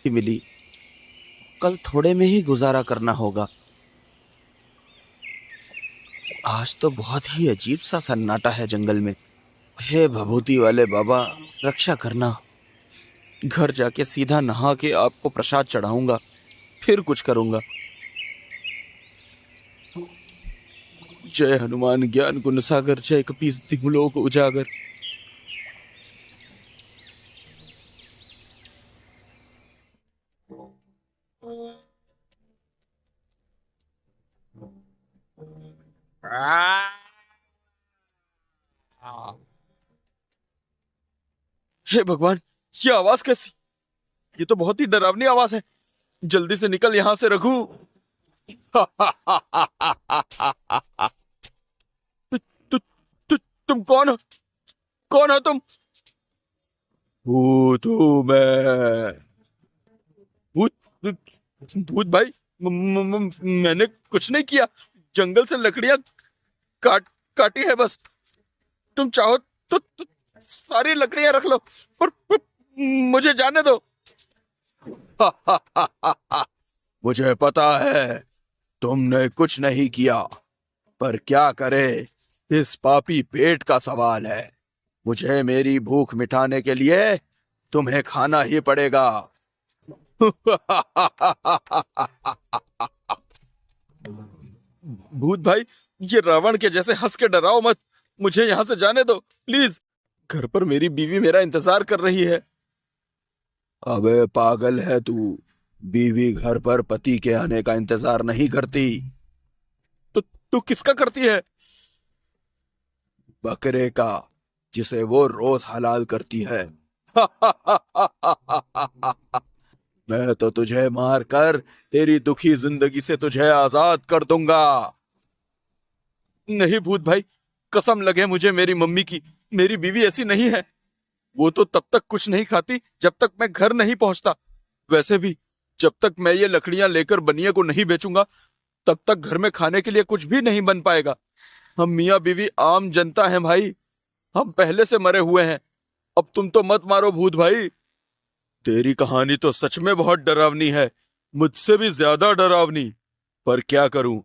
मिली। कल थोड़े में ही गुजारा करना होगा। आज तो बहुत ही अजीब सा सन्नाटा है जंगल में। हे भभूति वाले बाबा, रक्षा करना। घर जाके सीधा नहा के आपको प्रसाद चढ़ाऊंगा, फिर कुछ करूंगा। जय हनुमान ज्ञान गुण सागर, जय कपीस तिहु लोक उजागर। हे भगवान, ये आवाज कैसी? ये तो बहुत ही डरावनी आवाज है। जल्दी से निकल यहां से रघु। तु, तु, तुम कौन हो? कौन हो तुम? भूत हूं मैं। भूत? भूत भाई, मैंने कुछ नहीं किया। जंगल से लकड़ियां काट काटी है बस। तुम चाहो तो सारी लकड़ियां रख लो, पर मुझे जाने दो। मुझे पता है तुमने कुछ नहीं किया, पर क्या करे, इस पापी पेट का सवाल है। मुझे मेरी भूख मिटाने के लिए तुम्हें खाना ही पड़ेगा। भूत भाई, ये रावण के जैसे हंस के डराओ मत। मुझे यहां से जाने दो प्लीज। घर पर मेरी बीवी मेरा इंतजार कर रही है। अबे पागल है तू? बीवी घर पर पति के आने का इंतजार नहीं करती। तो तू किसका करती है? बकरे का, जिसे वो रोज हलाल करती है। मैं तो तुझे मार कर तेरी दुखी जिंदगी से तुझे आजाद कर दूंगा। नहीं भूत भाई, कसम लगे मुझे मेरी मम्मी की, मेरी बीवी ऐसी नहीं है। वो तो तब तक कुछ नहीं खाती जब तक मैं घर नहीं पहुंचता। वैसे भी जब तक मैं ये लकड़ियां लेकर बनिए को नहीं बेचूंगा, तब तक घर में खाने के लिए कुछ भी नहीं बन पाएगा। हम मियाँ बीवी आम जनता हैं भाई। हम पहले से मरे हुए हैं। अब तुम तो मत मारो भूत भाई। तेरी कहानी तो सच में बहुत डरावनी है, मुझसे भी ज्यादा डरावनी। पर क्या करूं,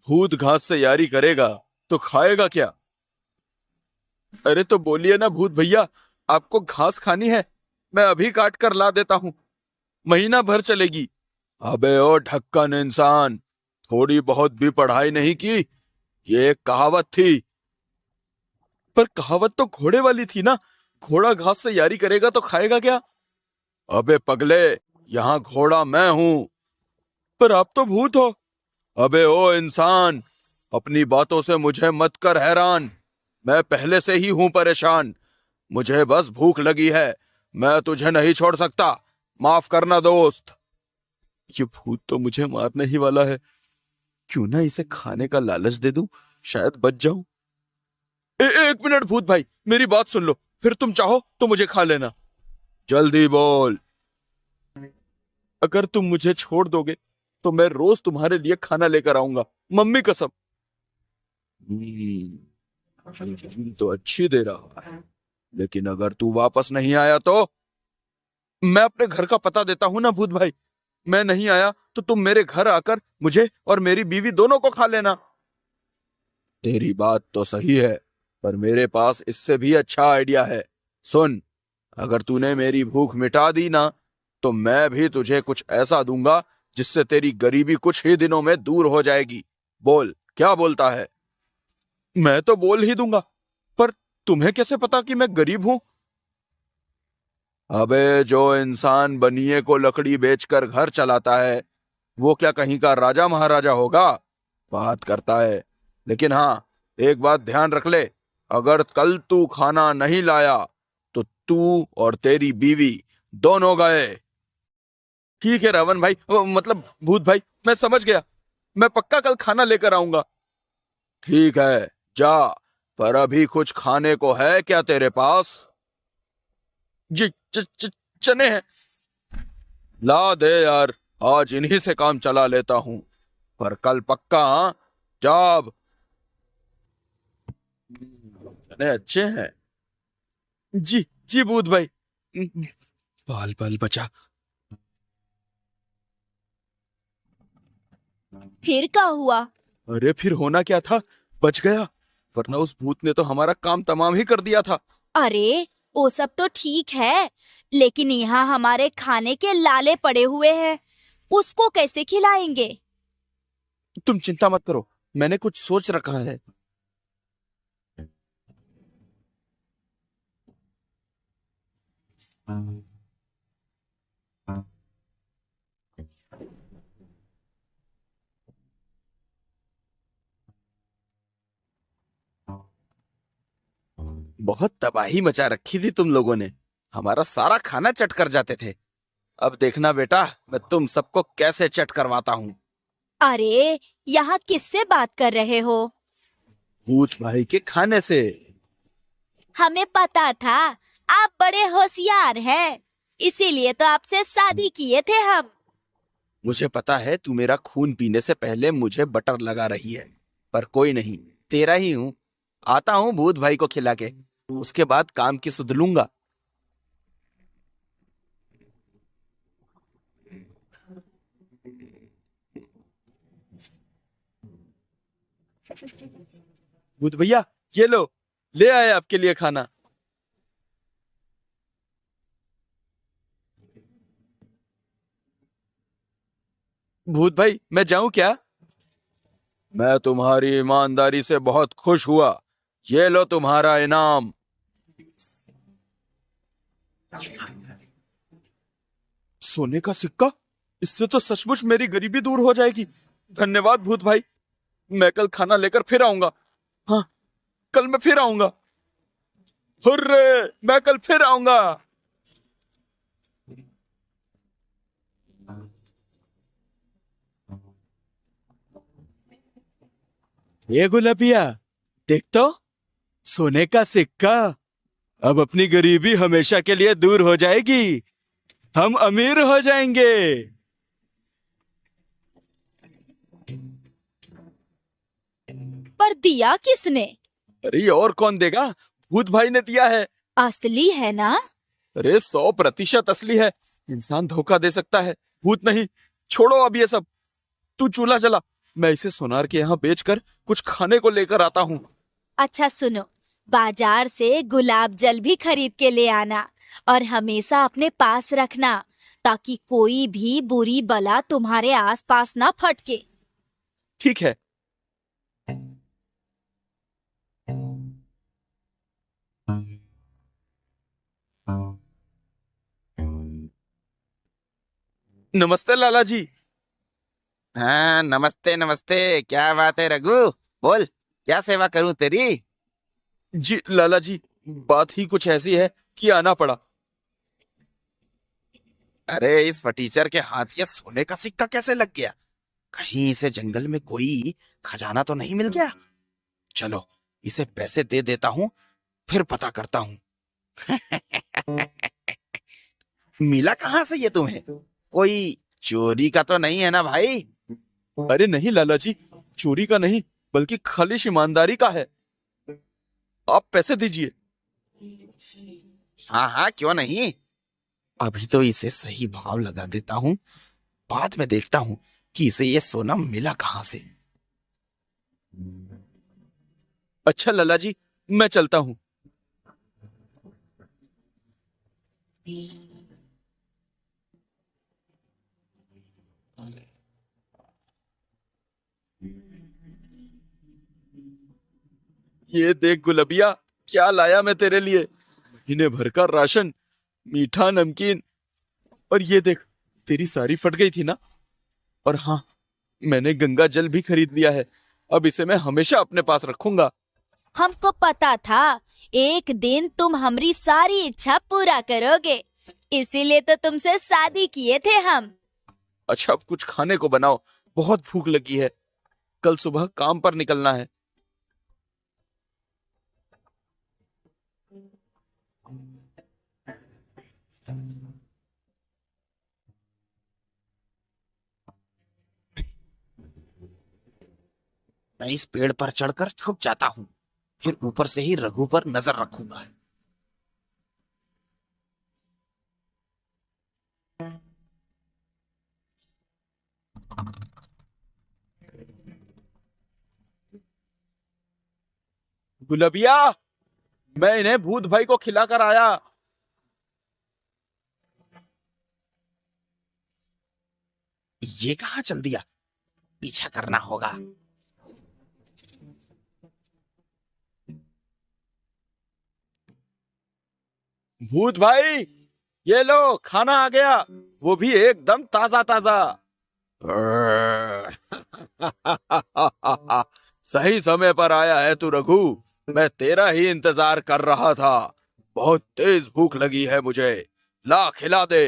भूत घास से यारी करेगा तो खाएगा क्या? अरे तो बोलिए ना भूत भैया, आपको घास खानी है? मैं अभी काट कर ला देता हूं, महीना भर चलेगी। अबे ओ ढक्कन इंसान, थोड़ी बहुत भी पढ़ाई नहीं की? ये एक कहावत थी। पर कहावत तो घोड़े वाली थी ना। घोड़ा घास से यारी करेगा तो खाएगा क्या? अबे पगले, यहाँ घोड़ा मैं हूं। पर आप तो भूत हो। अबे ओ इंसान, अपनी बातों से मुझे मत कर हैरान। मैं पहले से ही हूं परेशान। मुझे बस भूख लगी है, मैं तुझे नहीं छोड़ सकता। माफ करना दोस्त। ये भूत तो मुझे मारने ही वाला है। क्यों ना इसे खाने का लालच दे दूं, शायद बच जाऊं। एक मिनट भूत भाई, मेरी बात सुन लो, फिर तुम चाहो तो मुझे खा लेना। जल्दी बोल। अगर तुम मुझे छोड़ दोगे तो मैं रोज तुम्हारे लिए खाना लेकर आऊंगा, मम्मी कसम। तो अच्छी दे रहा है, लेकिन अगर तू वापस नहीं आया तो? मैं अपने घर का पता देता हूं ना भूत भाई। मैं नहीं आया तो तुम मेरे घर आकर मुझे और मेरी बीवी दोनों को खा लेना। तेरी बात तो सही है, पर मेरे पास इससे भी अच्छा आइडिया है। सुन, अगर तूने मेरी भूख मिटा दी ना, तो मैं भी तुझे कुछ ऐसा दूंगा जिससे तेरी गरीबी कुछ ही दिनों में दूर हो जाएगी। बोल, क्या बोलता है? मैं तो बोल ही दूंगा, पर तुम्हें कैसे पता कि मैं गरीब हूं? अबे जो इंसान बनिए को लकड़ी बेचकर घर चलाता है, वो क्या कहीं का राजा महाराजा होगा? बात करता है। लेकिन हाँ, एक बात ध्यान रख ले, अगर कल तू खाना नहीं लाया तो तू और तेरी बीवी दोनों गए। ठीक है रावण भाई, मतलब भूत भाई, मैं समझ गया। मैं पक्का कल खाना लेकर आऊंगा। ठीक है, जा। पर अभी कुछ खाने को है क्या तेरे पास? जी चने हैं। ला दे यार, आज इन्हीं से काम चला लेता हूं, पर कल पक्का हाँ? जाब। चने अच्छे हैं। जी जी भूत भाई। बाल बाल बचा। फिर क्या हुआ? अरे फिर होना क्या था, बच गया, वरना उस भूत ने तो हमारा काम तमाम ही कर दिया था। अरे वो सब तो ठीक है, लेकिन यहाँ हमारे खाने के लाले पड़े हुए हैं, उसको कैसे खिलाएंगे? तुम चिंता मत करो, मैंने कुछ सोच रखा है। बहुत तबाही मचा रखी थी तुम लोगों ने, हमारा सारा खाना चट कर जाते थे। अब देखना बेटा, मैं तुम सबको कैसे चट करवाता हूँ। अरे यहाँ किससे बात कर रहे हो? भूत भाई के खाने से। हमें पता था आप बड़े होशियार हैं, इसीलिए तो आपसे शादी किए थे हम। मुझे पता है तू मेरा खून पीने से पहले मुझे बटर लगा रही है, पर कोई नहीं, तेरा ही हूं। आता हूँ भूत भाई को खिला के, उसके बाद काम की सुध लूंगा। भूत भैया, ये लो, ले आए आपके लिए खाना। भूत भाई, मैं जाऊं क्या? मैं तुम्हारी ईमानदारी से बहुत खुश हुआ, ये लो तुम्हारा इनाम। सोने का सिक्का? इससे तो सचमुच मेरी गरीबी दूर हो जाएगी। धन्यवाद भूत भाई, मैं कल खाना लेकर फिर आऊंगा। हाँ, कल मैं फिर आऊंगा। हुर्रे, मैं कल फिर आऊंगा। ये गुलाबिया, देख तो, सोने का सिक्का। अब अपनी गरीबी हमेशा के लिए दूर हो जाएगी, हम अमीर हो जाएंगे। पर दिया किसने? अरे और कौन देगा, भूत भाई ने दिया है। असली है ना? अरे 100% असली है, इंसान धोखा दे सकता है, भूत नहीं। छोड़ो अब ये सब, तू चूल्हा जला, मैं इसे सोनार के यहाँ बेचकर कुछ खाने को लेकर आता हूँ। अच्छा सुनो, बाजार से गुलाब जल भी खरीद के ले आना और हमेशा अपने पास रखना, ताकि कोई भी बुरी बला तुम्हारे आसपास ना फटके। ठीक है। नमस्ते लाला जी। हाँ, नमस्ते नमस्ते। क्या बात है रघु? बोल, क्या सेवा करूं तेरी? जी लाला जी, बात ही कुछ ऐसी है कि आना पड़ा। अरे इस फटीचर के हाथ ये सोने का सिक्का कैसे लग गया? कहीं इसे जंगल में कोई खजाना तो नहीं मिल गया? चलो, इसे पैसे दे देता हूँ, फिर पता करता हूँ। मिला कहाँ से ये तुम्हें? कोई चोरी का तो नहीं है ना भाई? अरे नहीं लाला जी, चोरी का नहीं, बल्कि खालिश ईमानदारी का है। आप पैसे दीजिए। हाँ हाँ, क्यों नहीं। अभी तो इसे सही भाव लगा देता हूँ, बाद में देखता हूँ कि इसे ये सोना मिला कहाँ से। अच्छा लाला जी, मैं चलता हूँ। ये देख गुलबिया, क्या लाया मैं तेरे लिए, महीने भर का राशन, मीठा नमकीन। और ये देख, तेरी साड़ी फट गई थी ना, और हाँ, मैंने गंगा जल भी खरीद लिया है, अब इसे मैं हमेशा अपने पास रखूंगा। हमको पता था एक दिन तुम हमारी सारी इच्छा पूरा करोगे, इसीलिए तो तुमसे शादी किए थे हम। अच्छा अब कुछ खाने को बनाओ, बहुत भूख लगी है, कल सुबह काम पर निकलना है। मैं इस पेड़ पर चढ़कर छुप जाता हूँ, फिर ऊपर से ही रघु पर नजर रखूंगा। गुलबिया, मैं इन्हें भूत भाई को खिलाकर आया। ये कहाँ चल दिया? पीछा करना होगा। भूत भाई, ये लो खाना आ गया, वो भी एकदम ताजा ताजा। सही समय पर आया है तू रघु, मैं तेरा ही इंतजार कर रहा था। बहुत तेज भूख लगी है मुझे, ला खिला दे।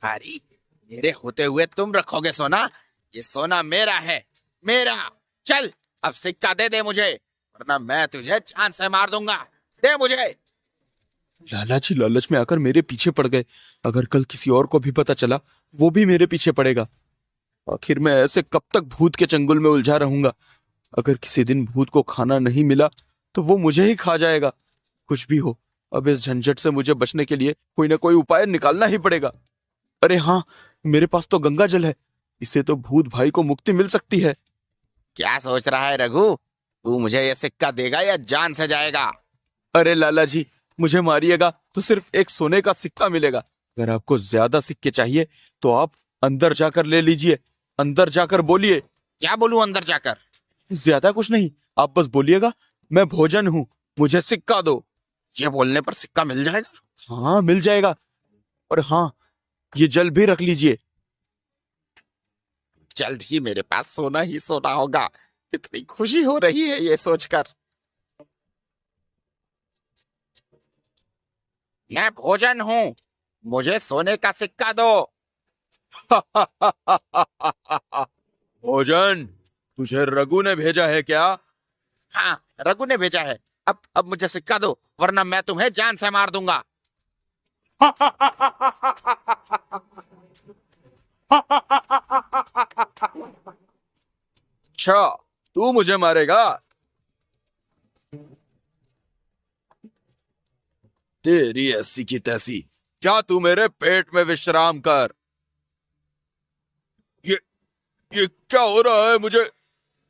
अरे, मेरे होते हुए तुम रखोगे सोना? ये सोना मेरा है, मेरा। चल, अब सिक्का दे दे मुझे, वरना मैं तुझे जान से मार दूंगा। दे मुझे। लाला जी लालच में आकर मेरे पीछे पड़ गए। अगर कल किसी और को भी पता चला, वो भी मेरे पीछे पड़ेगा। आखिर मैं ऐसे कब तक भूत के चंगुल में उलझा रहूंगा? अगर किसी दिन भूत को खाना नहीं मिला तो वो मुझे ही खा जाएगा। कुछ भी हो, अब इस झंझट से मुझे बचने के लिए कोई ना कोई उपाय निकालना ही पड़ेगा। अरे हाँ, मेरे पास तो गंगा जल है, इससे तो भूत भाई को मुक्ति मिल सकती है। क्या सोच रहा है रघु? तू मुझे ये सिक्का देगा या जान से जाएगा? अरे लाला जी, मुझे मारिएगा तो सिर्फ एक सोने का सिक्का मिलेगा। अगर आपको ज्यादा सिक्के चाहिए तो आप अंदर जाकर ले लीजिए। अंदर जाकर बोलिए। क्या बोलूं अंदर जाकर? ज्यादा कुछ नहीं, आप बस बोलिएगा, मैं भोजन हूँ, मुझे सिक्का दो। ये बोलने पर सिक्का मिल जाएगा? हाँ, मिल जाएगा। और हाँ, ये जल भी रख लीजिए। जल्द ही मेरे पास सोना ही सोना होगा। इतनी खुशी हो रही है ये सोचकर। मैं भोजन हूँ, मुझे सोने का सिक्का दो। भोजन? तुझे रघु ने भेजा है क्या? हाँ, रघु ने भेजा है। अब मुझे सिक्का दो, वरना मैं तुम्हें जान से मार दूंगा। अच्छा, तू मुझे मारेगा? तेरी ऐसी की तैसी, जा तू मेरे पेट में विश्राम कर। ये क्या हो रहा है मुझे?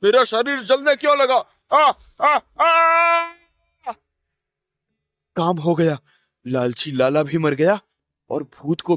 मेरा शरीर जलने क्यों लगा? आ, आ, आ! काम हो गया, लालची लाला भी मर गया और भूत को भी